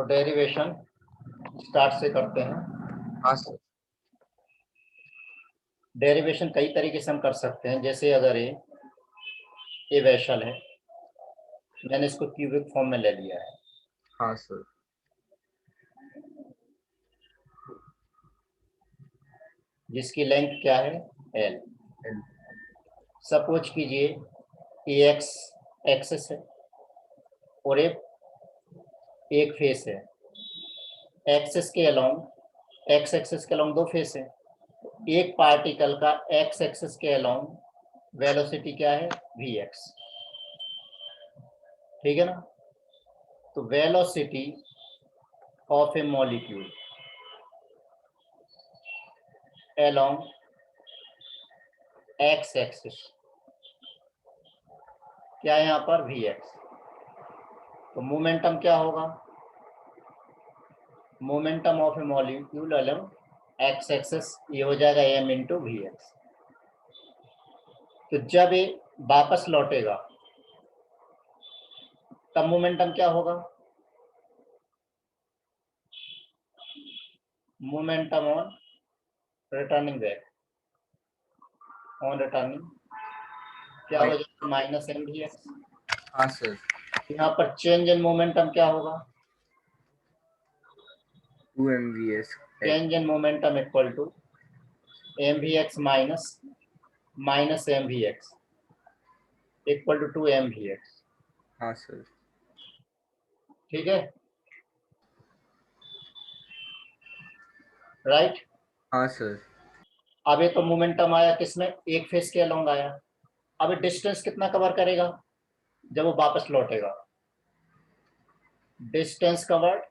तो derivation start से करते हैं। हाँ सर। डेरिवेशन कई तरीके से हम कर सकते हैं। जैसे अगर ये वेसल है, मैंने इसको क्यूबिक फॉर्म में ले लिया है। हाँ सर। जिसकी लेंथ क्या है, एल। एल। सपोज कीजिए ये एक्स एक्सिस है और एक फेस है। एक्सिस के अलोंग, एक्स एक्सिस के अलोंग दो फेस है। एक पार्टिकल का एक्स एक्सिस के अलोंग वेलोसिटी क्या है, वी एक्स। ठीक है ना। तो velocity of A molecule along x axis क्या है यहाँ पर, वी एक्स। तो मोमेंटम क्या होगा, momentum of A molecule along x axis ये हो जाएगा m इंटू वी एक्स। तो जब ये वापस लौटेगा तब मोमेंटम क्या होगा, momentum on returning back, on returning क्या हो जाएगा, माइनस एम वी एक्स। हाँ सर। यहाँ पर चेंज इन मोमेंटम क्या होगा, 2 mvs। Change in momentum equal to M V X minus M V X equal to 2 M V X. हाँ sir. ठीक है, राइट। हाँ सर। अब ये तो मोमेंटम आया किसमें, एक फेस के अलोंग आया। अब डिस्टेंस कितना कवर करेगा जब वो वापस लौटेगा, distance covered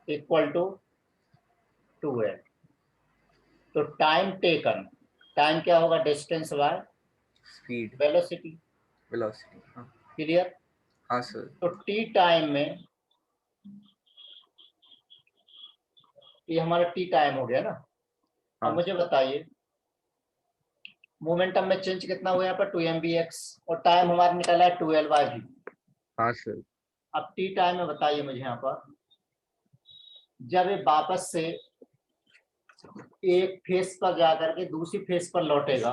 equal to 2l। तो टाइम टेकन, टाइम क्या होगा, distance by speed, velocity. Velocity. हाँ। क्लियर। हाँ सर। तो टी टाइम में, ये हमारा टी टाइम हो गया ना। अब हाँ मुझे बताइए मोमेंटम में चेंज कितना हुआ यहाँ पर, 2 mvx, और टाइम हमारा निकला है 2l/v। हाँ सर। अब टी टाइम में बताइए मुझे यहाँ पर, जब ये वापस से एक फेस पर जाकर के दूसरी फेस पर लौटेगा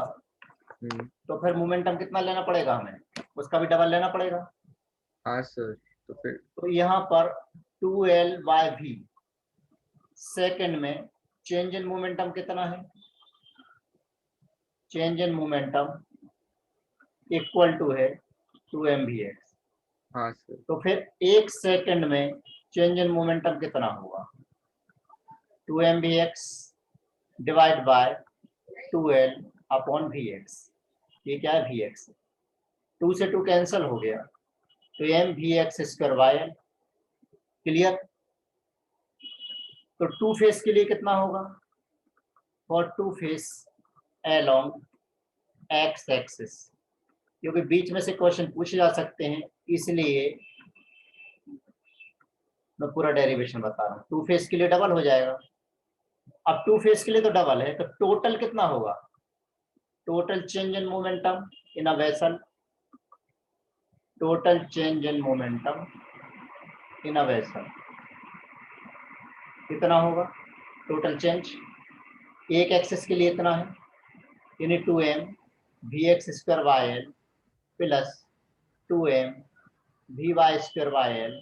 तो फिर मोमेंटम कितना लेना पड़ेगा हमें, उसका भी डबल लेना पड़ेगा। हाँ सर। तो फिर तो यहाँ पर 2l/v सेकेंड में चेंज इन मोमेंटम कितना है, change in momentum equal to है 2 mvx। हाँ सर। तो फिर एक सेकंड में चेंज इन मोमेंटम कितना होगा, 2 mvx divide by 2l upon vx। ये क्या है, vx। 2 से 2 कैंसिल हो गया तो mvx square by l। Clear. तो टू फेस के लिए कितना होगा, for two face along X axis, क्योंकि बीच में से क्वेश्चन पूछे जा सकते हैं इसलिए मैं पूरा डेरिवेशन बता रहा हूँ। टू फेस के लिए डबल हो जाएगा। अब टू फेस के लिए तो डबल है, तो टोटल कितना होगा, total change in momentum in a vessel, total change in momentum in a vessel कितना होगा, टोटल चेंज एक एक्सिस के लिए इतना है, यानी 2m vx square by l plus 2m vy square by l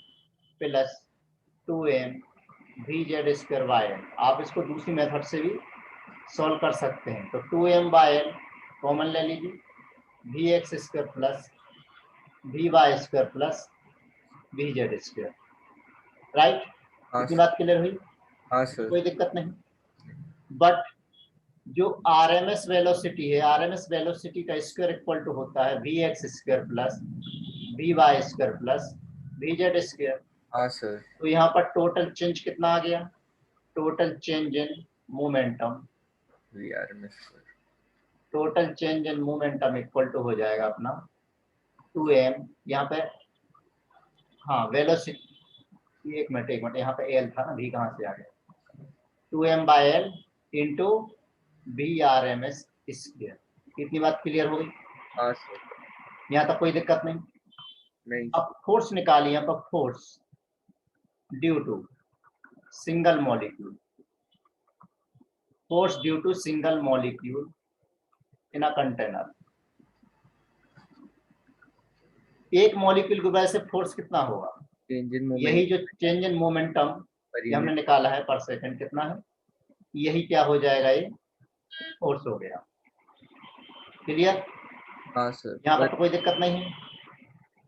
plus 2m vz square by l। आप इसको दूसरी मेथड से भी सॉल्व कर सकते हैं। तो 2m बाय l कॉमन ले लीजिए, vx square plus vy square plus vz square. Right, हाँ इतनी सर। बात क्लियर हुई, हाँ सर। कोई दिक्कत नहीं। बट जो आरएमएस वेलोसिटी है, आरएमएस वेलोसिटी का स्क्वायर इक्वल टू होता है V X square plus V Y square plus V Z square. हाँ सर। तो यहाँ पर टोटल चेंज कितना आ गया, total change in momentum, VRMS sir. Total change in momentum equal to हो जाएगा अपना 2m यहाँ पे, हाँ वेलोसिटी, एक मिनट यहाँ पे एल था ना, वी कहाँ से आ गया, 2m by L into V R M S square. इतनी बात क्लियर हो गई, हाँ सर। यहाँ तक कोई दिक्कत नहीं। नहीं अब सर। फोर्स निकालिए, यहाँ पर force, due to single molecule, force due to single molecule in a container. एक मॉलिक्यूल की वजह से फोर्स कितना होगा? चेंज इन यही मोमेंट जो चेंज इन मोमेंटम पर ये हमने यूनिट। निकाला है पर सेकंड कितना है, यही क्या हो जाएगा, ये फोर्स हो गया। क्लियर? हाँ सर, यहाँ पर पर तो कोई दिक्कत नहीं है।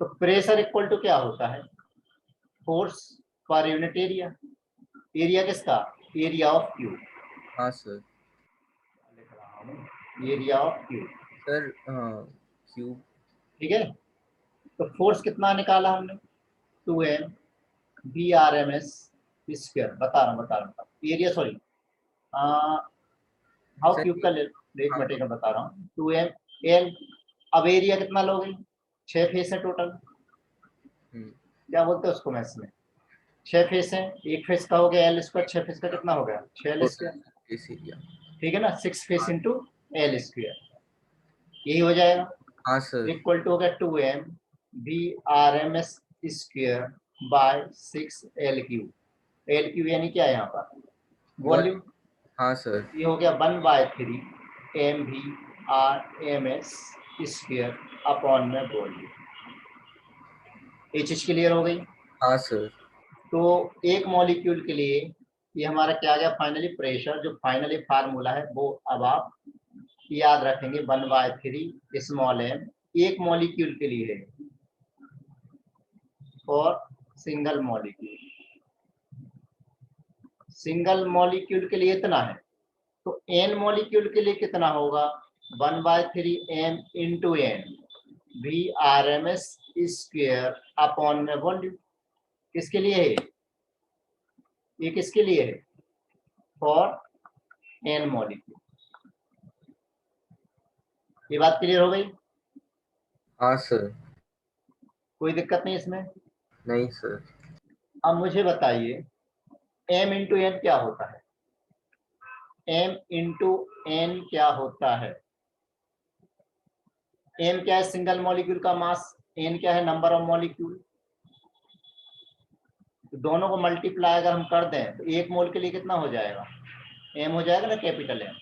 तो प्रेशर इक्वल टू क्या होता है? Force per unit area. Area किसका? Area of cube. हाँ सर। लिख रहा हूँ area of cube. Sir cube. ठीक है, तो फोर्स कितना निकाला हमने? 2m VRMS square. बता रहा हूँ area, sorry how sir cube का लेट हाँ मटेरियल बता रहा हूँ। 2m L। अब एरिया कितना लोगे? 6 फेस है टोटल। क्या बोलते हैं उसको मैथ्स में? 6 फेस है, एक फेस का हो गया L स्क्वायर, 6 फेस का कितना हो गया? 6L total square. Face area. ठीक है ना, 6 फेस इंटू L स्क्वायर, यही हो जाएगा। हाँ सर। इक्वल टू हो गया 2m VRMS square bye 6L cube. L cube यानी क्या है यहाँ पर? वॉल्यूम। हाँ सर। ये हो गया 1/3 MVRMS स्क्वायर अपॉन में वॉल्यूम। ये चीज क्लियर हो गई। हाँ सर। तो एक मॉलिक्यूल के लिए ये हमारा क्या आ गया फाइनली प्रेशर। जो फाइनली फार्मूला है वो अब आप याद रखेंगे, 1/3 स्मॉल m एक मॉलिक्यूल के लिए है और सिंगल मॉलिक्यूल। सिंगल मॉलिक्यूल के लिए इतना है, तो n मॉलिक्यूल के लिए कितना होगा? 1/3m into n VRMS square upon में वॉल्यूम। किसके लिए है ये? किसके लिए है? For n molecule. ये बात क्लियर हो गई? हाँ सर। कोई दिक्कत नहीं इसमें? नहीं सर। अब मुझे बताइए m इंटू n क्या होता है? m इंटू n क्या होता है? m क्या है? सिंगल मॉलिक्यूल का मास। n क्या है? Number of molecule. तो दोनों को मल्टीप्लाई अगर हम कर दें तो एक मोल के लिए कितना हो जाएगा? m हो जाएगा ना, कैपिटल M।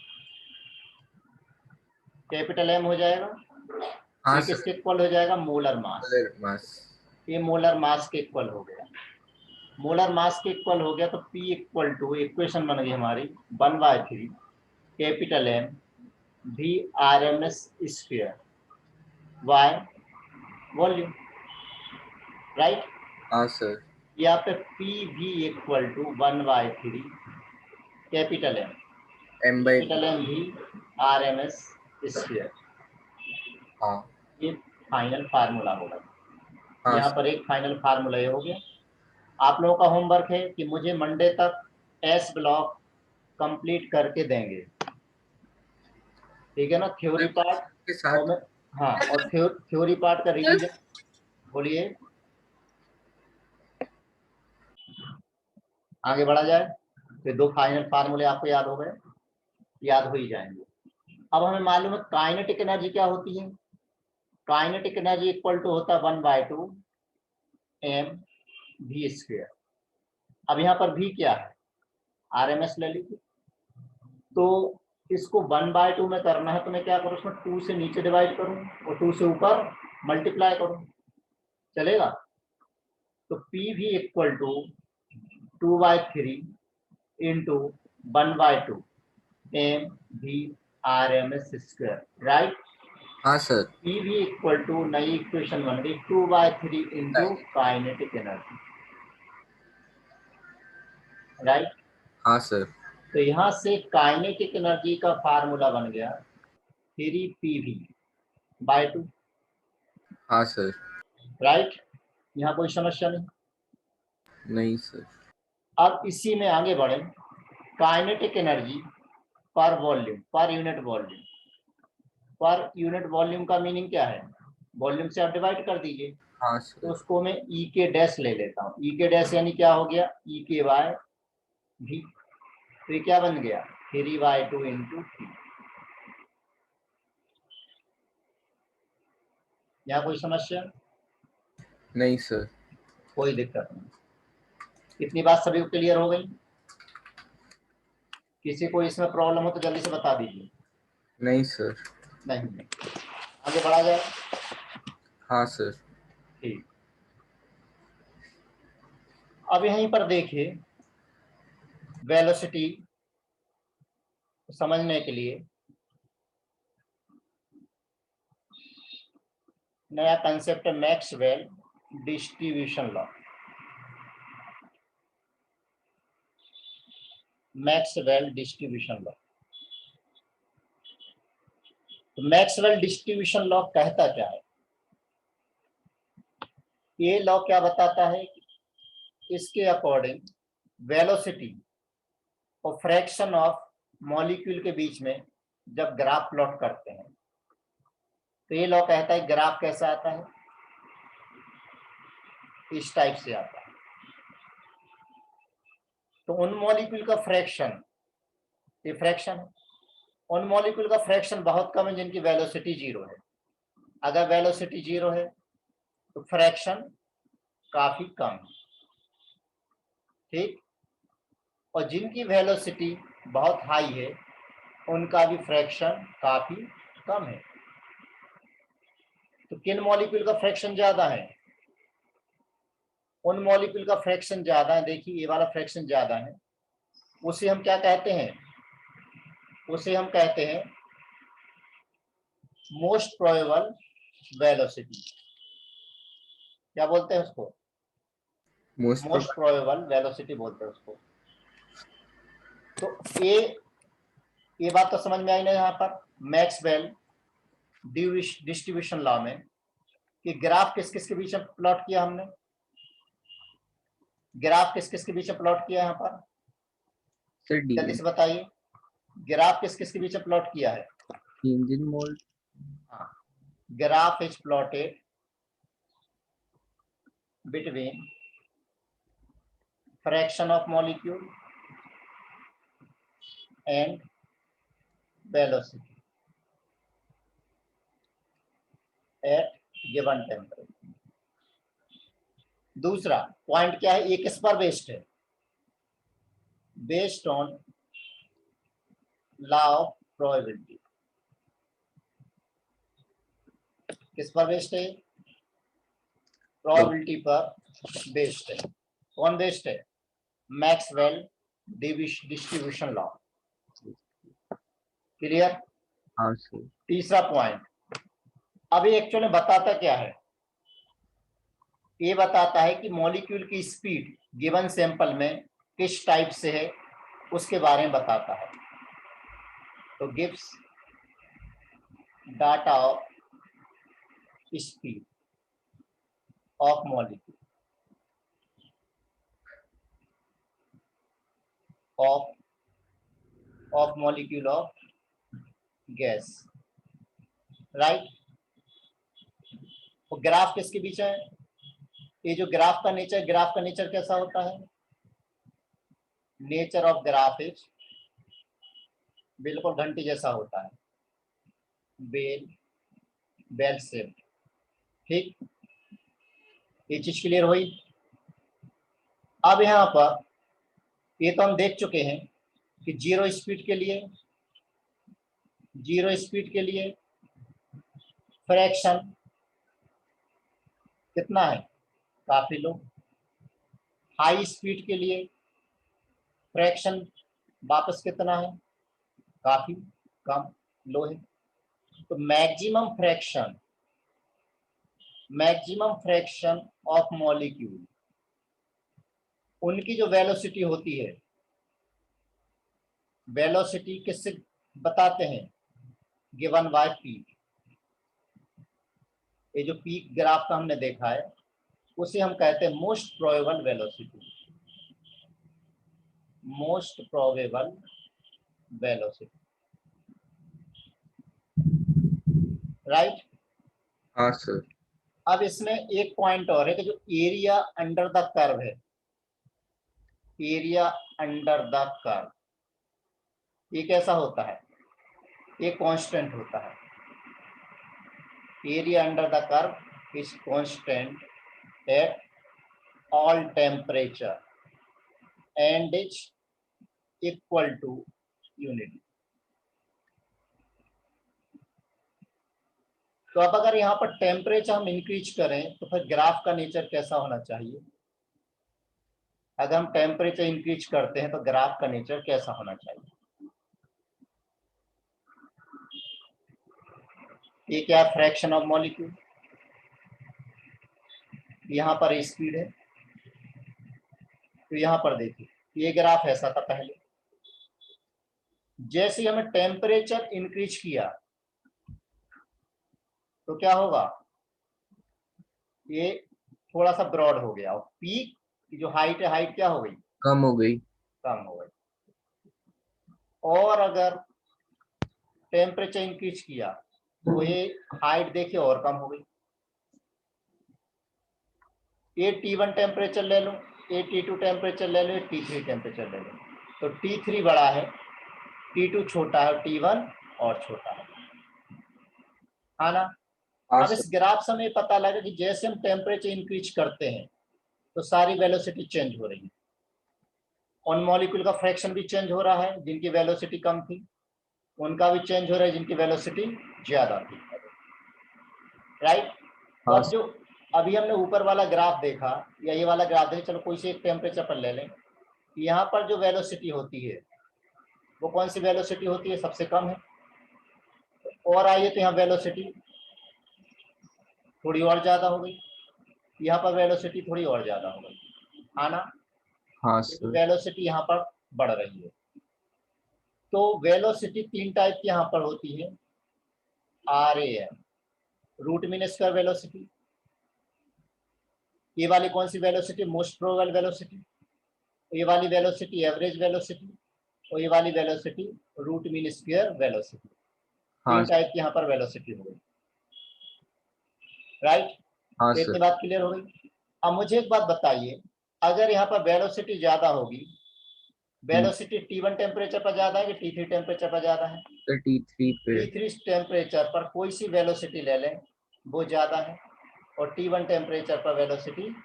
कैपिटल M हो जाएगा। हाँ ये सर। किसके इक्वल हो जाएगा? Molar mass. Molar mass. ये मोलर मास के इक्वल हो गया। मोलर मास के इक्वल हो गया तो P इक्वल टू, इक्वेशन बन गई हमारी 1/3 capital M VRMS square by volume. Right? हाँ सर। यहाँ पे PV equal to 1/3 capital M m/v। भी RMS स्क्वायर। हाँ। ये फाइनल फार्मूला होगा। हाँ यहाँ सर। पर एक फाइनल फार्मूला ये हो गया। आप लोगों का होमवर्क है कि मुझे मंडे तक एस ब्लॉक कंप्लीट करके देंगे। ठीक है ना, थ्योरी पार्ट के और साथ। मैं, हाँ, और थ्योरी पार्ट का रिवीजन। बोलिए, आगे बढ़ा जाए। तो 2 फाइनल फार्मूले आपको याद हो गए, याद हो ही जाएंगे। अब हमें मालूम है काइनेटिक एनर्जी क्या होती है। काइनेटिक एनर्जी इक्वल टू होता है 1/2 mv²। अब यहाँ पर v क्या है? RMS ले लीजिए। तो इसको 1/2 में करना है तो मैं क्या करूँ, उसमें 2 से नीचे डिवाइड करूँ और 2 से ऊपर मल्टीप्लाई करूँ, चलेगा? तो पी भी equal to 2/3 into 1/2 MVRMS²। Right? हाँ सर। पी भी इक्वल टू, नई इक्वेशन बन गई 2/3 इंटू काइनेटिक एनर्जी। राइट? हाँ सर। तो यहाँ से काइनेटिक एनर्जी का फार्मूला बन गया 3PV/2। हाँ सर। राइट? यहाँ कोई समस्या नहीं। नहीं सर। अब इसी में आगे बढ़े। काइनेटिक एनर्जी पर volume, per unit volume. Per unit volume का मीनिंग क्या है? वॉल्यूम से आप डिवाइड कर दीजिए। हाँ तो सर। उसको मैं ई के डैश ले लेता हूँ। ई के डैश यानी क्या हो गया? ई के बाय भी। तो ये क्या बन गया? 3/2 इंटू टी। यहाँ कोई समस्या? नहीं सर। कोई दिक्कत नहीं। इतनी बात सभी को क्लियर हो गई? किसी को इसमें प्रॉब्लम हो तो जल्दी से बता दीजिए। नहीं सर। नहीं, आगे बढ़ा जाए। हाँ सर। ठीक, अब यहीं पर देखिए, वेलोसिटी समझने के लिए नया कंसेप्ट है, Maxwell distribution law. Maxwell distribution law. तो मैक्सवेल डिस्ट्रीब्यूशन लॉ कहता क्या है? ये लॉ क्या बताता है? इसके अकॉर्डिंग वेलोसिटी और फ्रैक्शन ऑफ मॉलिक्यूल के बीच में जब ग्राफ प्लॉट करते हैं तो ये लॉ कहता है ग्राफ कैसा आता है? इस टाइप से आता है। तो उन मॉलिक्यूल का फ्रैक्शन, ये फ्रैक्शन है, उन मॉलिक्यूल का फ्रैक्शन बहुत कम है जिनकी वेलोसिटी जीरो है। अगर वेलोसिटी जीरो है तो फ्रैक्शन काफी कम है, ठीक। और जिनकी वेलोसिटी बहुत हाई है उनका भी फ्रैक्शन काफी कम है। तो किन मॉलिक्यूल का फ्रैक्शन ज्यादा है? उन मॉलिक्यूल का फ्रैक्शन ज्यादा है। देखिए ये वाला फ्रैक्शन ज्यादा है, उसे हम क्या कहते हैं? उसे हम कहते हैं मोस्ट प्रोबेबल वेलोसिटी। क्या बोलते हैं उसको? मोस्ट मोस्ट प्रोबेबल वेलोसिटी बोलते हैं उसको। तो ये बात तो समझ में आई ना यहाँ पर मैक्सवेल डिस्ट्रीब्यूशन लॉ में कि ग्राफ किस किस के बीच में प्लॉट किया हमने? ग्राफ किस किस के बीच में प्लॉट किया यहाँ पर? सर डी जल्दी से बताइए, ग्राफ किस किस के बीच में प्लॉट किया है? इंजन मोल्ड। हाँ, graph is plotted between fraction of molecule and velocity at given temperature. दूसरा पॉइंट क्या है? ये किस पर बेस्ड है? Based on law of probability. किस पर बेस्ड है? प्रोबेबिलिटी पर बेस्ड है। कौन बेस्ड है? Maxwell distribution law. क्लियर? हाँ सर। तीसरा पॉइंट, अभी एक्चुअली बताता क्या है? ये बताता है कि मॉलिक्यूल की स्पीड गिवन सैंपल में किस टाइप से है उसके बारे में बताता है। तो gives data of speed of molecule of molecule of gas, right. तो ग्राफ किसके बीच है? ये जो ग्राफ का नेचर कैसा होता है? नेचर ऑफ ग्राफ इज बिल्कुल घंटी जैसा होता है, बेल शेप, ठीक। ये चीज क्लियर हुई? अब यहाँ पर ये तो हम देख चुके हैं कि जीरो स्पीड के लिए फ्रैक्शन कितना है? काफी लो। हाई स्पीड के लिए फ्रैक्शन वापस कितना है? काफी कम, लो है। तो मैक्सिमम फ्रैक्शन ऑफ मॉलिक्यूल, उनकी जो वेलोसिटी होती है, वेलोसिटी किससे बताते हैं? Given by peak. ये जो पीक ग्राफ का हमने देखा है उसे हम कहते हैं most probable velocity. Most probable velocity, right. हाँ सर। अब इसमें एक पॉइंट और है कि जो एरिया अंडर द कर्व है, एरिया अंडर द कर्व, ये कैसा होता है? ये कांस्टेंट होता है। Area under the curve is constant at all temperature. And is equal to unit. तो अब अगर यहाँ पर टेम्परेचर हम इंक्रीज करें तो फिर ग्राफ का नेचर कैसा होना चाहिए? अगर हम टेम्परेचर इंक्रीज करते हैं तो ग्राफ का नेचर कैसा होना चाहिए? ये क्या है? Fraction of molecule. यहाँ पर स्पीड है, तो यहाँ पर देखिए ये ग्राफ ऐसा था पहले। जैसे ही हमें टेम्परेचर इंक्रीज किया तो क्या होगा? ये थोड़ा सा ब्रॉड हो गया और पीक की जो हाइट है, हाइट क्या हो गई? कम हो गई। कम हो गई। और अगर टेम्परेचर इंक्रीज किया तो ये हाइट देखिए और कम हो गई। ये T1 टेम्परेचर ले लो, ये T2 टेम्परेचर ले लो, ये T3 टेम्परेचर ले लो, तो T3 बड़ा है, T2 छोटा है, T1 और छोटा है ना? हाँ अब सर। इस ग्राफ से हमें पता लगा कि जैसे हम टेम्परेचर इंक्रीज करते हैं तो सारी वेलोसिटी चेंज हो रही है। उन मॉलिक्यूल का फ्रैक्शन भी चेंज हो रहा है जिनकी वेलोसिटी कम थी, उनका भी चेंज हो रहा है जिनकी वेलोसिटी ज्यादा थी, राइट? तो हाँ अब जो अभी हमने ऊपर वाला ग्राफ देखा या ये वाला ग्राफ देखा, चलो कोई से एक टेम्परेचर पर ले लें, यहाँ पर जो वेलोसिटी होती है वो कौन सी वेलोसिटी होती है? सबसे कम है। और आइए तो यहाँ वेलोसिटी थोड़ी और ज्यादा हो गई, यहाँ पर वेलोसिटी थोड़ी और ज्यादा हो गई, है ना? हाँ क्योंकि सर। वेलोसिटी यहाँ पर बढ़ रही है। तो वेलोसिटी तीन टाइप की यहाँ पर होती है, RAM, root mean square velocity. ये वाली कौन सी वेलोसिटी? Most probable velocity. ये वाली वेलोसिटी एवरेज वेलोसिटी, और ये वाली velocity root mean square velocity. हाँ तीन टाइप की यहाँ पर वेलोसिटी हो गई, राइट? हाँ तो इतनी सर। बात क्लियर हो गई। अब मुझे एक बात बताइए, अगर यहाँ पर वेलोसिटी ज्यादा होगी, वेलोसिटी T1 टेम्परेचर पर ज्यादा है कि T3 टेम्परेचर पर ज्यादा है? सर T3 पे। T3 टेम्परेचर पर कोई सी वेलोसिटी ले लें वो ज्यादा है, और T1 टेम्परेचर पर वेलोसिटी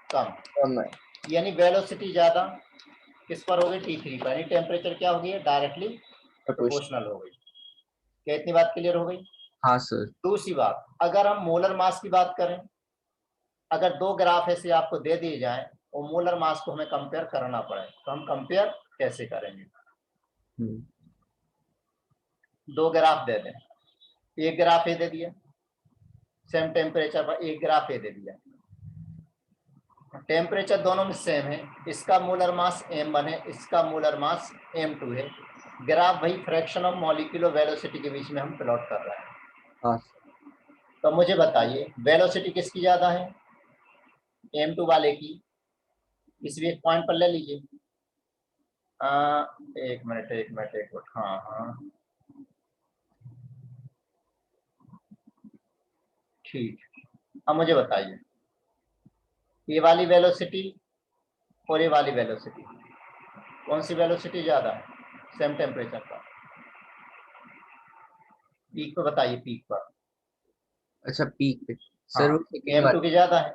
कम। है। यानी वेलोसिटी ज्यादा किस पर हो गई? T3 पर। यानी टेम्परेचर क्या हो गई है? डायरेक्टली प्रोपोर्शनल हो गई। क्या इतनी बात क्लियर हो गई? हाँ सर। दूसरी बात, अगर हम मोलर मास की बात करें, अगर दो ग्राफ ऐसे आपको दे दिए जाए और मोलर मास को हमें कंपेयर करना पड़े, तो हम कंपेयर कैसे करेंगे? दो ग्राफ दे दें, एक ग्राफ ये दे दिया सेम टेम्परेचर पर, एक ग्राफ ये दे दिया, टेम्परेचर दोनों में सेम है, इसका मोलर मास m1 है, इसका मोलर मास m2 है। ग्राफ वही फ्रैक्शन ऑफ मॉलिक्यूल और वेलोसिटी के बीच में हम प्लॉट कर रहे हैं। हाँ तो मुझे बताइए वेलोसिटी किसकी ज्यादा है? m2 वाले की। किसी भी एक पॉइंट पर ले लीजिए। एक मिनट एक मिनट एक मिनट, हाँ हाँ ठीक। अब मुझे बताइए ये वाली वेलोसिटी और ये वाली वेलोसिटी, कौन सी वेलोसिटी ज्यादा है सेम टेम्परेचर पर? पीक पर बताइए, पीक पर। अच्छा पीक पे। सर हाँ, वो सेकंड M2 वाला। की ज्यादा है,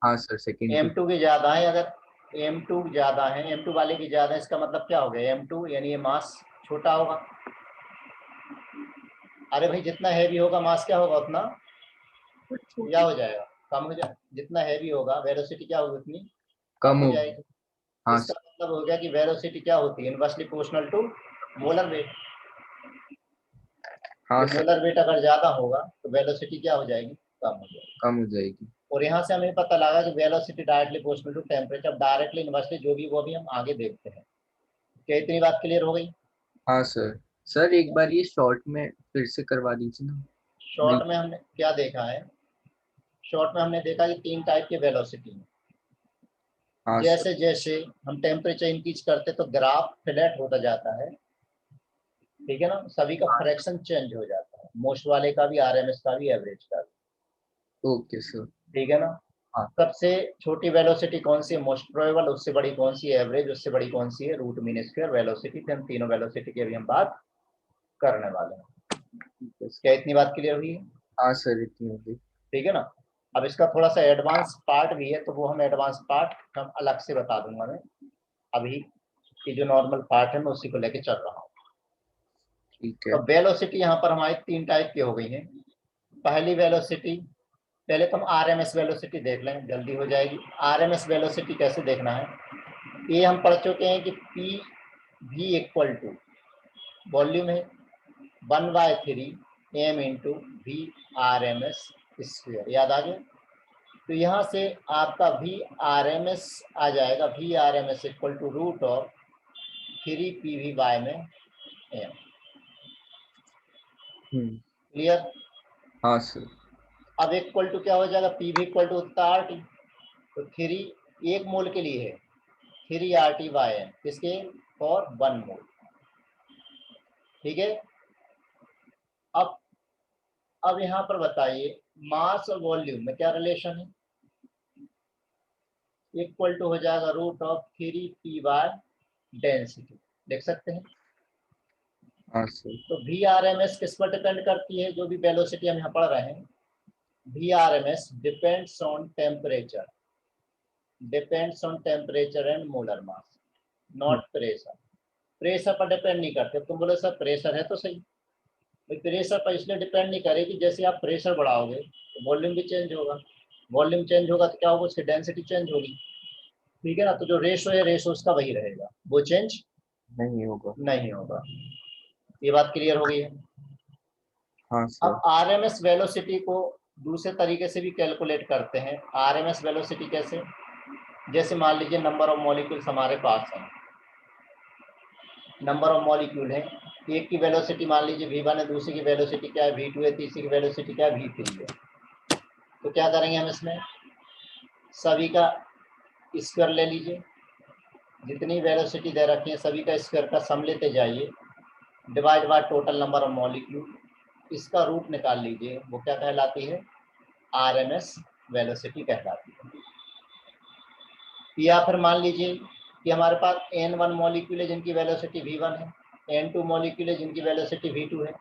हाँ सर सेकंड की। M2 की ज्यादा है। अगर M2 ज्यादा है, M2 वाले की ज्यादा है, इसका मतलब क्या हो गया? M2 यानी ये मास छोटा होगा। अरे भाई जितना हैवी होगा मास क्या होगा उतना क्या हो जाएगा? कम हो जाए। जितना हैवी होगा वेलोसिटी क्या होगी उतनी कम कम हो हो। जाएगी। हाँ इसका मतलब हो गया कि वेलोसिटी क्या होती है? Inversely proportional to molar weight. हाँ जब सर। मोलर वेट अगर ज्यादा होगा तो वेलोसिटी क्या हो जाएगी? कम हो जाएगी। कम हो जाएगी। और यहाँ से हमें पता लगा कि velocity directly proportional to temperature, directly inversely जो भी वो भी हम आगे देखते हैं। क्या इतनी बात क्लियर हो गई? हाँ सर। सर एक बार ये शॉर्ट में फिर से करवा दीजिए ना। नहीं। शॉर्ट में हमने क्या देखा है? शॉर्ट में हमने देखा कि तीन टाइप के वेलोसिटी हैं। हाँ सर। जैसे जैसे हम टेम्परेचर इंक्रीज करते तो ग्राफ फ्लैट होता जाता है, ठीक है ना? सभी का फ्रैक्शन चेंज हो जाता है, मोस्ट वाले का भी, आरएमएस का भी, एवरेज का भी, ओके सर। ठीक है ना? हाँ। सबसे छोटी वेलोसिटी कौन सी है? Most probable. उससे बड़ी कौन सी है? एवरेज। उससे बड़ी कौन सी है? Root mean square velocity. फिर हम तीनों वेलोसिटी की अभी हम बात करने वाले हैं। ठीक है सर। क्या इतनी बात क्लियर हुई है? हाँ सर इतनी होगी। ठीक है ना? अब इसका थोड़ा सा एडवांस पार्ट भी है, तो वो हम एडवांस पार्ट हम अलग से बता दूंगा मैं। अभी ये जो नॉर्मल पार्ट है मैं उसी को लेके चल रहा हूँ। ठीक तो है। वेलोसिटी यहाँ पर हमारी 3 टाइप की हो गई है। पहली वेलोसिटी, पहले तो हम आरएमएस वेलोसिटी देख लें, जल्दी हो जाएगी। आरएमएस वेलोसिटी कैसे देखना है, ये हम पढ़ चुके हैं कि P V equal to volume है 1/3 m into V R M S square, याद आ गया। तो यहाँ से आपका वी आर एम एस आ जाएगा, V R M S equal to root of 3 PV/m में एम। क्लियर। हाँ सर। अब इक्वल टू क्या हो जाएगा, पी वी इक्वल टू होता है RT, तो 3 1 मोल के लिए है 3 RT/m, किसके, फॉर 1 मोल। ठीक है। अब यहाँ पर बताइए मास और वॉल्यूम में क्या रिलेशन है, इक्वल टू हो जाएगा रूट ऑफ 3P/, डेंसिटी देख सकते हैं। हाँ सर। तो वी आर एम एस किस पर डिपेंड करती है, जो भी वेलोसिटी हम यहाँ पढ़ रहे हैं, V R M S depends on temperature, depends on temperature and molar mass, not pressure. Pressure पर डिपेंड नहीं करते। तुम बोले सर प्रेशर है तो सही, भाई प्रेशर पर इसलिए डिपेंड नहीं करेगी, जैसे आप प्रेशर बढ़ाओगे तो वॉल्यूम भी चेंज होगा, वॉल्यूम चेंज होगा तो क्या होगा, उसकी डेंसिटी चेंज होगी। ठीक है ना। तो जो रेशो है, रेशो उसका वही रहेगा, वो चेंज नहीं होगा। नहीं होगा। ये बात क्लियर हो गई है। हाँ सर। अब आरएमएस वेलोसिटी को दूसरे तरीके से भी कैलकुलेट करते हैं। आरएमएस वेलोसिटी कैसे, जैसे मान लीजिए नंबर ऑफ मॉलिक्यूल्स हमारे पास हैं, नंबर ऑफ मॉलिक्यूल है, एक की वेलोसिटी मान लीजिए v1 है, दूसरी की वेलोसिटी क्या है v2 है, तीसरी की वेलोसिटी क्या है v3 है। तो क्या करेंगे हम इसमें, सभी का स्क्वायर ले लीजिए, जितनी वेलोसिटी दे रखी है सभी का स्क्वायर का सम लेते जाइए, divide by total number of molecule, इसका रूट निकाल लीजिए, वो क्या कहलाती है, आरएमएस वेलोसिटी कहलाती है। या फिर मान लीजिए कि हमारे पास n1 मॉलिक्यूल है जिनकी वेलोसिटी v1 है, n2 मॉलिक्यूल है जिनकी वेलोसिटी v2 है,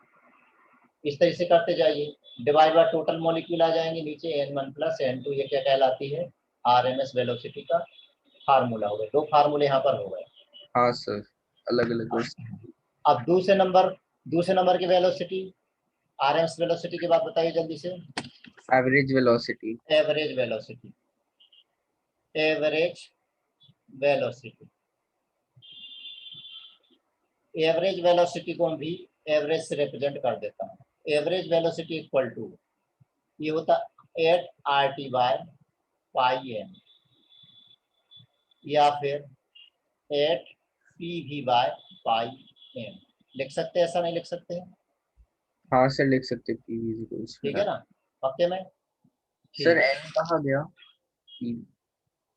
इस तरह से करते जाइए, डिवाइड बाय टोटल मॉलिक्यूल आ जाएंगे नीचे, n1 प्लस n2, ये क्या कहलाती है, आरएमएस वेलोसिटी का फार्मूला हो गया। 2 फार्मूले यहाँ पर हो गए। हाँ सर, अलग अलग। अब दूसरे नंबर की वेलोसिटी, आरएमएस वेलोसिटी की बात बताइए जल्दी से। Average velocity. Average velocity, average velocity, average velocity को हम भी एवरेज से रिप्रेजेंट कर देता हूँ। एवरेज वेलोसिटी इक्वल टू, ये होता 8RT/πm या फिर 8PV/πm, लिख सकते हैं, ऐसा नहीं लिख सकते हैं। हाँ सर, लिख सकते पीवी ठीक है ना, पक्के में। सर ठीक है। एन कहाँ गया?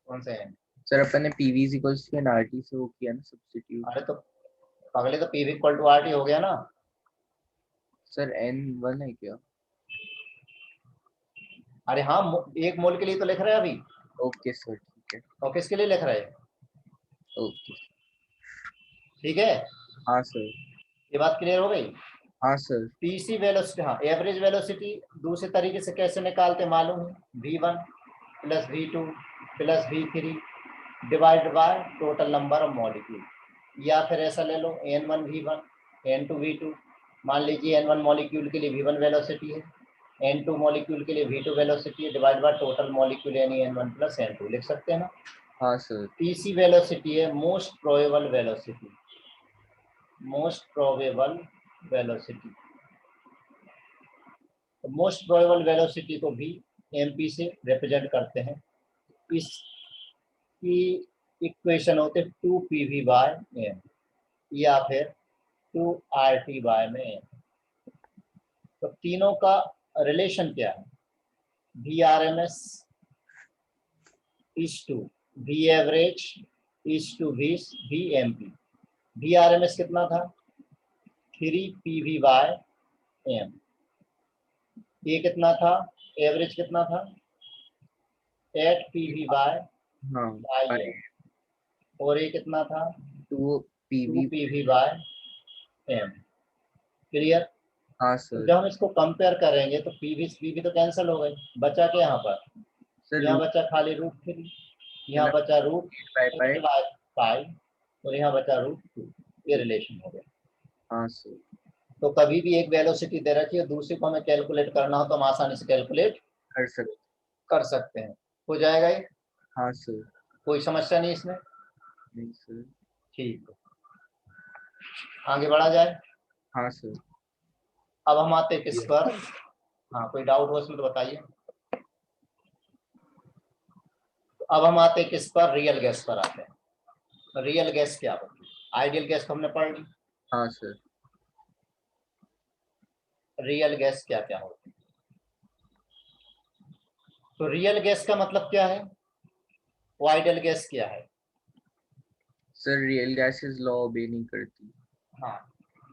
कौन से हैं, सर अपन ने पीवी इक्वल्स के एनआरटी से वो किया ना सब्स्टिट्यूट। अरे तो अगले तो PV इक्वल टू RT हो गया ना। सर एन वन है क्या? अरे हाँ, एक मोल के लिए तो लिख रहे हैं अभी, ओके सर, ठीक है। और किसके लिए लिख रहे हैं, ओके। ठीक है। हाँ सर। ये बात क्लियर हो गई। हाँ सर। पीसी वेलोसिटी, हाँ एवरेज वेलोसिटी दूसरे तरीके से कैसे निकालते मालूम है, v1 plus v2 plus v3 divide by total number of molecule, या फिर ऐसा ले लो n1 v1 n2 v2, मान लीजिए n1 मॉलिक्यूल के लिए v1 वेलोसिटी है, n2 मॉलिक्यूल के लिए v2 वेलोसिटी है, डिवाइड बाय टोटल मॉलिक्यूल यानी n1 प्लस n2, लिख सकते हैं ना। हाँ सर। पीसी वेलोसिटी है most probable velocity, most probable velocity. तो मोस्ट प्रोबेबल वेलोसिटी को भी एमपी से रिप्रेजेंट करते हैं। इसकी इक्वेशन होते 2PV/m या फिर 2RT/m। तो तीनों का रिलेशन क्या है, V R M S is to V average is to V M P. V R M S कितना था, 3PV/m, ये कितना था, एवरेज कितना था, 8PV/m, हाँ। और ये कितना था, टू पीवी। 2PV/m। क्लियर। हाँ तो सर। जब हम इसको कंपेयर करेंगे तो पीवी तो कैंसिल हो गए, बचा क्या यहाँ पर, सर यहाँ रूट बचा खाली √3, यहाँ प्लस बचा √8 पाई पाई बाय पाई, तो यहाँ बचा √2, ये रिलेशन हो गया। हाँ सर। तो कभी भी एक वेलोसिटी दे रखी है, दूसरे को हमें कैलकुलेट करना हो तो हम आसानी से कैलकुलेट कर सकते। कर सकते हैं। हो जाएगा ये, हाँ सर। कोई समस्या नहीं इसमें। नहीं सर। ठीक है, आगे बढ़ा जाए। हाँ सर। अब हम आते हैं किस पर, हाँ कोई डाउट हो इसमें तो बताइए। तो अब हम आते हैं किस पर, रियल गैस पर आते हैं। रियल गैस क्या होती है? आइडियल गैस तो हमने पढ़ ली। हाँ सर। रियल गैस क्या क्या होती है? तो रियल गैस का मतलब क्या है, वो आइडियल गैस क्या है? सर रियल गैसेस लॉ ओबे नहीं करती। हाँ,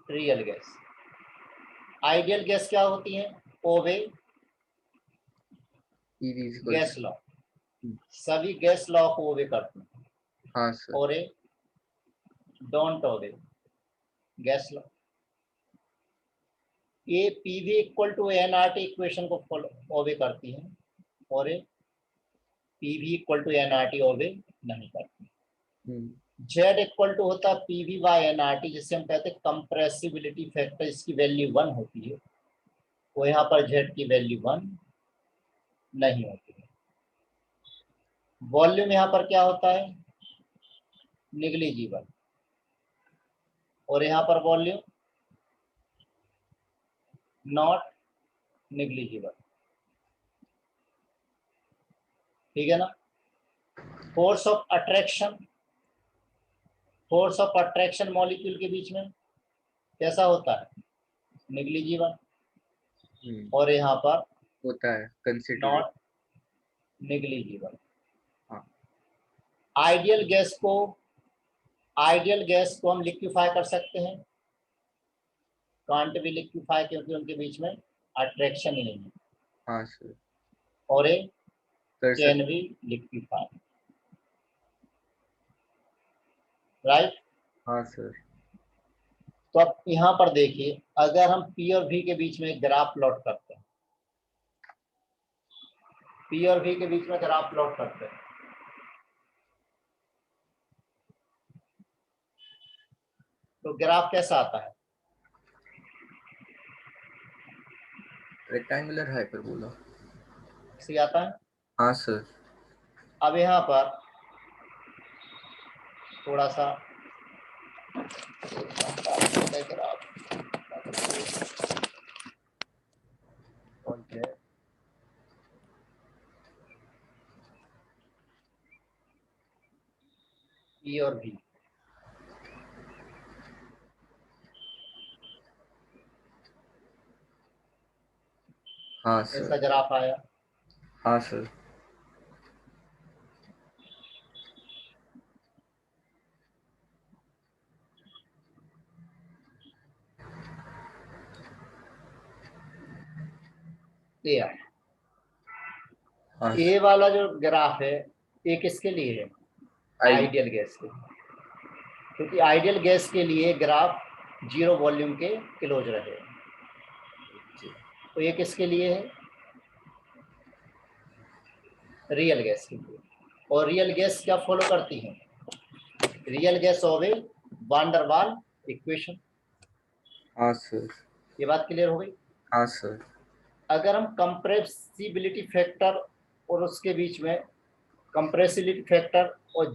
रियल गैस। आइडियल गैस क्या होती है? Obey gas law. सभी गैस लॉ को ओबे करते हैं। हाँ सर। और A don't obey gas law. ये PV equal to NRT equation को फॉलो ओबे करती है, और A PV equal to NRT obey नहीं करती। जेड इक्वल टू होता है पीवी बाय एनआरटी, जिससे हम कहते हैं कंप्रेसिबिलिटी फैक्टर, इसकी वैल्यू 1 होती है। वो यहाँ पर जेड की वैल्यू 1 नहीं होती है। वॉल्यूम यहाँ पर क्या होता है, निगलिजिबल, और यहाँ पर वॉल्यूम नॉट निगलिजिबल। ठीक है ना। Force of attraction, force of attraction molecule के बीच में कैसा होता है, निगलिजिबल, और यहाँ पर होता है कंसिडरेट। Not negligible. हाँ। आइडियल गैस को हम लिक्विफाई कर सकते हैं, कांट भी लिक्विफाई, क्योंकि उनके बीच में अट्रैक्शन ही नहीं है। हाँ सर। और ए कर कैन सकते। Be liquefy, right. हाँ सर। तो अब यहाँ पर देखिए, अगर हम पी और वी के बीच में एक ग्राफ प्लॉट करते हैं, पी और वी के बीच में ग्राफ प्लॉट करते हैं, तो ग्राफ कैसा आता है, रेक्टेंगुलर हाइपरबोला। ऐसे आता है। हाँ सर। अब यहाँ पर थोड़ा सा ग्राफ ई और भी, हाँ ऐसा सर। ग्राफ आया। हाँ सर। ये आया। हाँ ए वाला जो ग्राफ है, ये किसके लिए है, आई। आइडियल गैस के, क्योंकि आइडियल गैस के लिए ग्राफ 0 वॉल्यूम के क्लोज रहे। तो ये किसके लिए है, रियल गैस के लिए। और रियल गैस क्या फॉलो करती है, रियल गैस ओबे वान डर वाल इक्वेशन। हाँ सर। ये बात क्लियर हो गई। हाँ सर। अगर हम कंप्रेसिबिलिटी फैक्टर और उसके बीच में, कंप्रेसिबिलिटी फैक्टर और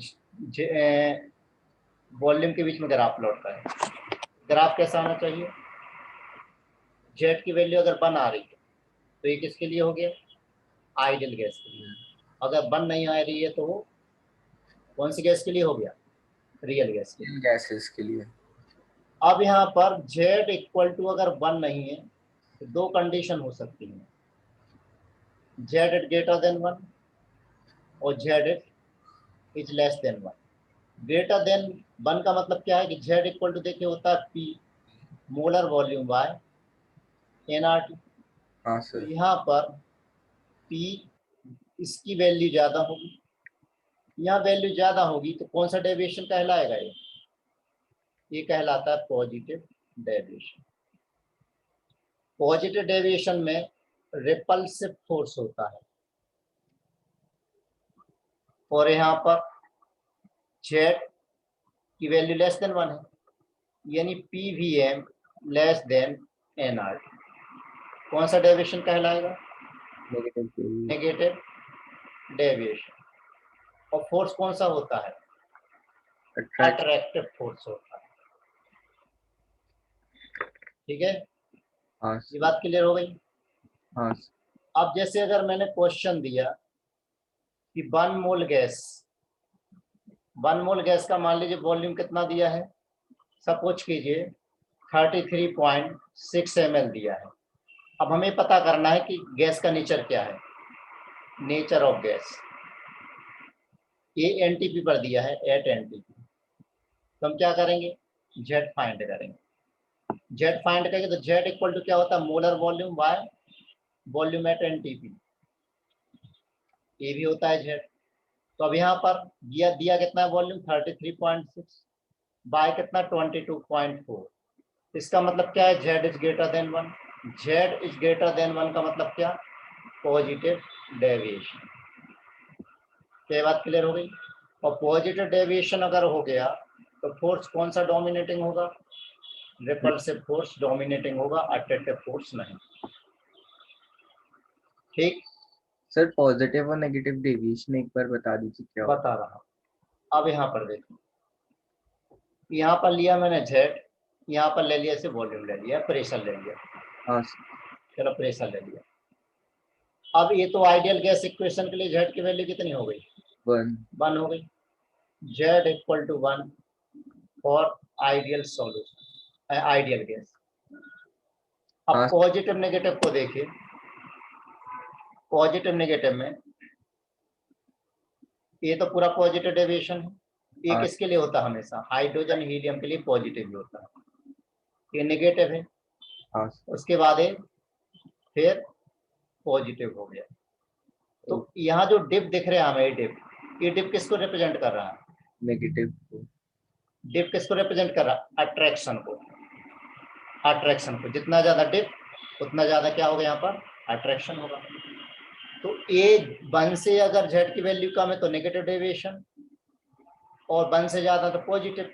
वॉल्यूम के बीच में ग्राफ प्लॉट करें, ग्राफ कैसा आना चाहिए, जेड की वैल्यू अगर 1 आ रही है तो ये किसके लिए हो गया, आइडियल गैस के लिए। अगर 1 नहीं आ रही है तो वो कौन सी गैस के लिए हो गया, रियल गैस के लिए। गैसेस के लिए। अब यहाँ पर z इक्वल टू अगर 1 नहीं है तो 2 कंडीशन हो सकती हैं, z इज ग्रेटर देन 1 और z is less than 1। Greater than 1 का मतलब क्या है कि z इक्वल टू देखिए होता है p molar volume by nRT। हाँ तो सर। यहाँ पर p इसकी वैल्यू ज्यादा होगी, यहाँ वैल्यू ज्यादा होगी तो कौन सा डेविएशन कहलाएगा, ये कहलाता है पॉजिटिव डेविएशन। पॉजिटिव डेविएशन में रिपल्सिव फोर्स होता है, और यहाँ पर जेड की वैल्यू लेस देन 1 है, यानी PVM लेस देन NR। कौन सा डेविएशन कहलाएगा? Negative deviation. और फोर्स कौन सा होता है? अट्रैक्टिव फोर्स होता है। ठीक है, हाँ ये बात क्लियर हो गई। हाँ अब जैसे अगर मैंने क्वेश्चन दिया कि 1 मोल गैस का मान लीजिए वॉल्यूम कितना दिया है, सपोज कीजिए 33.6 ml दिया है। अब हमें पता करना है कि गैस का नेचर क्या है, नेचर ऑफ गैस। ये NTP पर दिया है 8 NTP, तो हम क्या करेंगे? Z फाइंड करेंगे। Z फाइंड करेंगे तो Z इक्वल टू क्या होता है? Molar volume by volume at NTP, ये भी होता है Z। तो अब यहाँ पर दिया कितना है वॉल्यूम? 33.6 बाय कितना? 22.4। इसका मतलब क्या है? Z is greater than 1। Z is greater than 1 का मतलब क्या? Positive deviation. क्या बात क्लियर हो गई? और पॉजिटिव डेविएशन अगर हो गया तो फोर्स कौन सा डोमिनेटिंग होगा? रिपल्सिव फोर्स डोमिनेटिंग होगा, अट्रैक्टिव फोर्स नहीं। ठीक, सर पॉजिटिव और नेगेटिव डेविएशन एक बार बता दीजिए क्या होता बता रहा हूँ। अब यहाँ पर देखो, यहाँ पर लिया मैंने Z, यहाँ पर ले लिया से वॉल्यूम ले लिया, प्रेशर ले लिया। है? हाँ चलो प्रेशर ले लिया। अब ये तो आइडियल गैस इक्वेशन के लिए Z की वैल्यू कितनी हो गई? 1 1 हो गई। Z equal to 1 for ideal solution, ideal gas. अब हाँ पॉजिटिव नेगेटिव को देखिए। पॉजिटिव नेगेटिव में ये तो पूरा पॉजिटिव डेविएशन है। ये हाँ किसके लिए होता है? हमेशा हाइड्रोजन हीलियम के लिए पॉजिटिव ही होता है। ये नेगेटिव है, हाँ उसके बाद ये फिर पॉजिटिव हो गया। तो यहाँ जो डिप दिख रहे हैं हमें, ये डिप किसको रिप्रेजेंट कर रहा है? नेगेटिव। डिप किसको रिप्रेजेंट कर रहा है? अट्रैक्शन को। अट्रैक्शन को जितना ज्यादा डिप उतना ज्यादा क्या होगा? यहाँ पर अट्रैक्शन होगा। तो ए 1 से अगर Z की वैल्यू कम है तो नेगेटिव डेविएशन, और 1 से ज्यादा तो पॉजिटिव।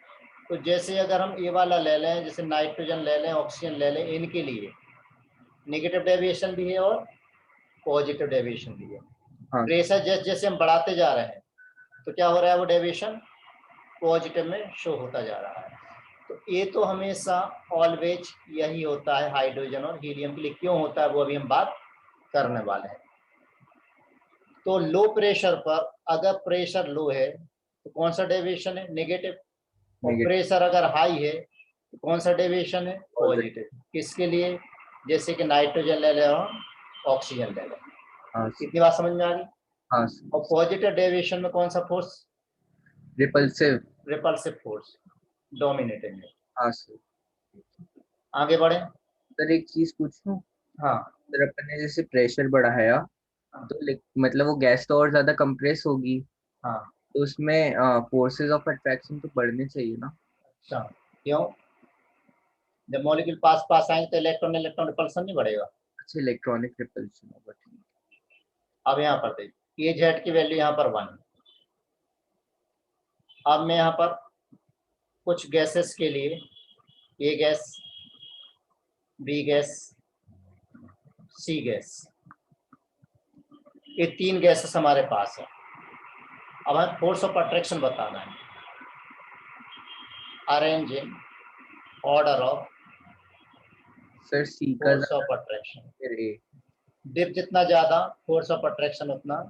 तो जैसे अगर हम ए वाला ले लें, जैसे नाइट्रोजन ले लें, ऑक्सीजन ले लें, इनके लिए नेगेटिव डेविएशन भी है और पॉजिटिव डेविएशन भी है। हाँ प्रेशर जैसे जैसे हम बढ़ाते जा रहे हैं तो क्या हो रहा है? वो डेविएशन पॉजिटिव में शो होता जा रहा है। तो ये तो हमेशा ऑलवेज यही होता है हाइड्रोजन और हीलियम के लिए। क्यों होता है वो अभी हम बात करने वाले हैं। तो लो प्रेशर पर अगर प्रेशर लो है तो कौन सा डेविएशन है? नेगेटिव। और नेगेटिव। प्रेशर अगर हाई है तो कौन सा डेविएशन है? पॉजिटिव। किसके लिए? जैसे कि नाइट्रोजन ले लें और ऑक्सीजन ले लें। हाँ इतनी बात समझ में आ गई? हाँ और पॉजिटिव डेविएशन में कौन सा force? Repulsive. Repulsive force dominating है। हाँ सर। आगे बढ़े। सर एक चीज पूछूं? हाँ सर अपन ने जैसे प्रेशर बढ़ाया तो मतलब वो गैस तो और ज्यादा कंप्रेस होगी, हाँ। तो उसमें फोर्सेस ऑफ अट्रैक्शन तो बढ़ने चाहिए ना? अच्छा, क्यों? जब मॉलिक्यूल पास पास आएंगे तो इलेक्ट्रॉन इलेक्ट्रॉन रिपल्सन नहीं बढ़ेगा? अच्छा, इलेक्ट्रॉनिक रिपल्शन होगा, ठीक। अब यहाँ पर देखिए, ये Z की वैल्यू यहाँ पर 1 है। अब मैं यहाँ पर कुछ गैसेस के लिए, ए गैस, बी गैस, सी गैस, ये 3 गैसेस हमारे पास है। अब हमें फोर्स ऑफ अट्रैक्शन बताना है। अरेंजिंग ऑर्डर ऑफ सर सी का फोर्स ज्यादा, ऑफ अट्रैक्शन। फिर ए डिप जितना ज्यादा, फोर्स ऑफ अट्रैक्शन उतना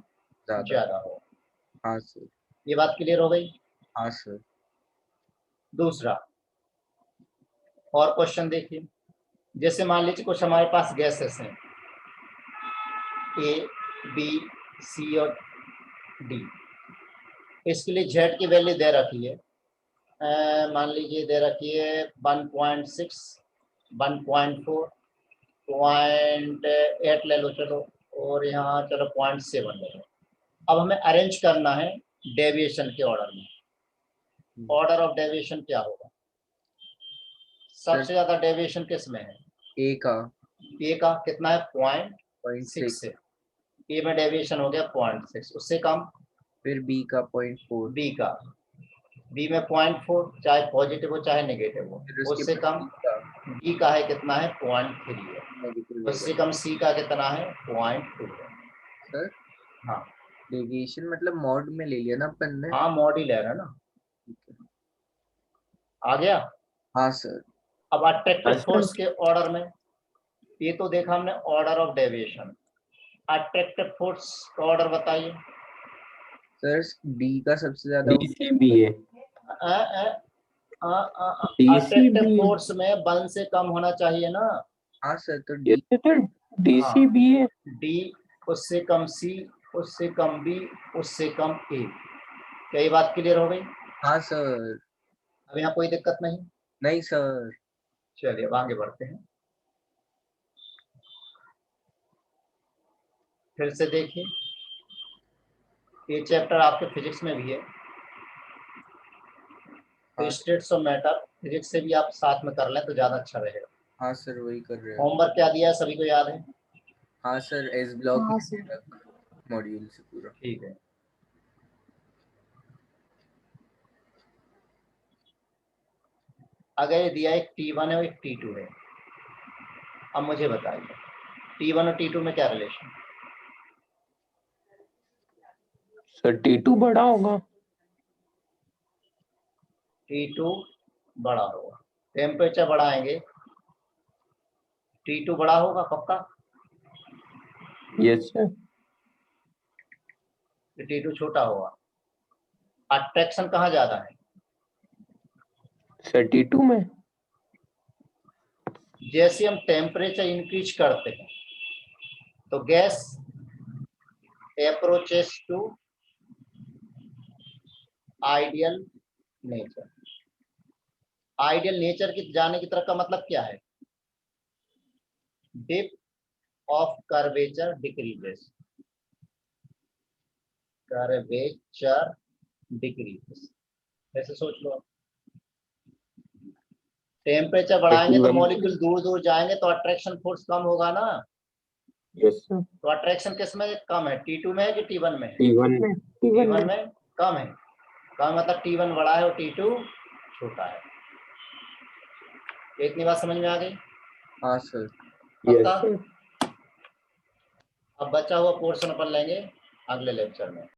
ज्यादा। ज्यादा हो। हाँ सर। ये बात क्लियर हो गई? हाँ सर। दूसरा और क्वेश्चन देखिए। जैसे मान लीजिए कुछ हमारे पास गैसेस हैं, ए, बी, सी और डी। इसके लिए Z की वैल्यू दे रखी है, मान लीजिए दे रखी है 1.6, 1.4, 0.8 ले लो चलो, और यहाँ चलो 0.7 ले लो। अब हमें अरेंज करना है डेविएशन के ऑर्डर में। ऑर्डर ऑफ डेविएशन क्या होगा? सर सबसे ज्यादा डेविएशन किस में है? ए का ए का कितना है? 0.6 0.6, से। ए में डेविएशन हो गया 0.6, उससे कम फिर बी का 0.4। बी का, बी में 0.4, चाहे पॉजिटिव हो चाहे नेगेटिव हो। फिर उसके उससे कम बी का है कितना है 0.3 है। नेगेटिव उससे कम सी का कितना है 0.2 है। सर। हाँ डेविएशन मतलब मॉड में ले लिया ना अपन ने। हाँ मॉड ही ले रहा है ना। आ गया। हाँ सर। अब अट्रैक्टिव फोर्स के ऑर्डर में, ये तो देखा हमने order of deviation. Attractive force का ऑर्डर बताइए। सर डी का सबसे ज्यादा डी से बी है। अट्रैक्टिव फोर्स में 1 से कम होना चाहिए ना। हाँ सर तो ये डी। तो डी हाँ। से बी है। डी, उससे कम सी, उससे कम बी, उससे कम ए। क्या ये बात क्लियर हो गई? हाँ सर। अब यहाँ कोई दिक्कत नहीं? नहीं सर। चलिए अब आगे बढ़ते हैं। फिर से देखिए, ये चैप्टर आपके फिजिक्स में भी है, तो स्टेट्स ऑफ मैटर फिजिक्स से भी आप साथ में कर लें तो ज्यादा अच्छा रहेगा। हाँ सर वही कर रहे हैं। होमवर्क क्या दिया है सभी को याद है? हाँ सर एस ब्लॉक हाँ सर। मॉड्यूल से पूरा। ठीक है। अगर ये दिया एक T1 है और एक T2 है, अब मुझे बताइए T1 और T2 में क्या रिलेशन? सर T2 बड़ा होगा। T2 बड़ा होगा। टेम्परेचर बढ़ाएंगे, T2 बड़ा होगा पक्का? Yes sir. T2 छोटा होगा। अट्रैक्शन कहाँ ज्यादा है? सर T2 में। जैसे हम टेम्परेचर इंक्रीज करते हैं तो gas approaches to ideal nature. Ideal nature की जाने की तरफ का मतलब क्या है? Dip of curvature decreases, curvature decreases. ऐसे सोच लो, टेम्परेचर बढ़ाएंगे तो मॉलिक्यूल दूर दूर जाएंगे तो अट्रैक्शन फोर्स कम होगा ना। Yes sir. तो अट्रैक्शन किस में कम है? T2 में है कि T1 में है? T1 में। T1 में कम है। कम मतलब T1 बड़ा है और T2 छोटा है। इतनी बात समझ में आ गई? हाँ सर। यस पक्का? सर। अब बचा हुआ पोर्शन अपन लेंगे अगले लेक्चर में।